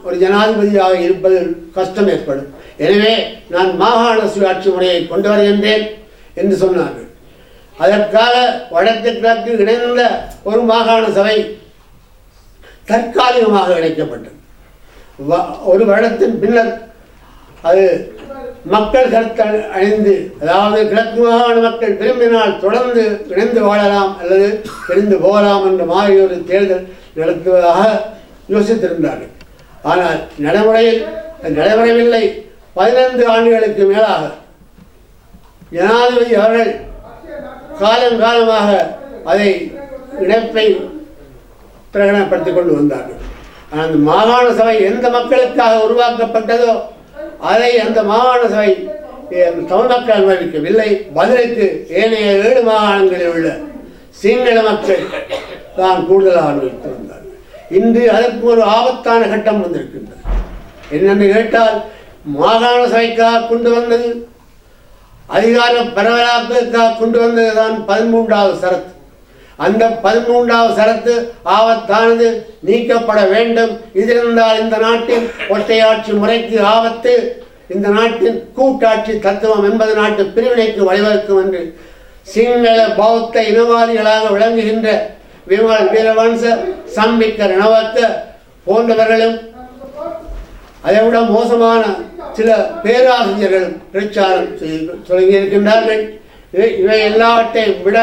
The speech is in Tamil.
ஒரு ஜனாதிபதியாக இருப்பதில் கஷ்டம் ஏற்படும். எனவே நான் மாகாண சுயாட்சி முறையை கொண்டு வருகின்றேன் என்று சொன்னார்கள். அதற்காக வடக்கு கிழக்கு இணைந்த ஒரு மாகாண சபை தற்காலிகமாக இணைக்கப்பட்டது. ஒரு வருடத்தின் பின்னர் அது மக்கள் கருத்து அணிந்து, அதாவது கிழக்கு மாகாண மக்கள் விரும்பினால் தொடர்ந்து இணைந்து வாழலாம் அல்லது பிரிந்து போகலாம் என்ற மாதிரி ஒரு தேர்தல் நடத்துவதாக யோசித்திருந்தார்கள். ஆனால் நடைமுறையில் நடைபெறவில்லை. 15 ஆண்டுகளுக்கு மேலாக ஜனாதிபதி அவர்கள் காலங்காலமாக அதை இணைப்பை பிரகடனப்படுத்திக் கொண்டு வந்தார்கள். ஆனால் அந்த மாகாண சபை எந்த மக்களுக்காக உருவாக்கப்பட்டதோ அதை அந்த மாகாண சபை தமிழ் மக்கள் அனுபவிக்கவில்லை. பதிலுக்கு ஏனைய 7 மாகாணங்களில் உள்ள சிங்கள மக்கள் தான் கூடுதலாக அனுபவித்து வந்தார்கள். இன்று அதற்கு ஒரு ஆபத்தான கட்டம் வந்திருக்கின்றது. என்னென்று கேட்டால், மாகாண சபைக்காக கொண்டு வந்தது, அதிகார பரவலாக்கத்திற்காக கொண்டு வந்தது தான் 13வது சரத்து. அந்த 13வது சரத்து ஆபத்தானது, நீக்கப்பட வேண்டும். இதிலிருந்தால் இந்த நாட்டின் ஒற்றையாட்சி முறைக்கு ஆபத்து, இந்த நாட்டின் கூட்டாட்சி தத்துவம் என்பது நாட்டு பிரிவினைக்கு வழிவகுக்கும் என்று சிங்கள பௌத்த இனவாதிகளாக விளங்குகின்ற விமல் வீரவன்ச, சம்பிக்க ரணவக்க போன்றவர்களும் அதைவிட மோசமான சில பேராசிரியர்களும் பிரச்சாரம் தொடங்கியிருக்கின்றார்கள். இவை எல்லாவற்றையும் விட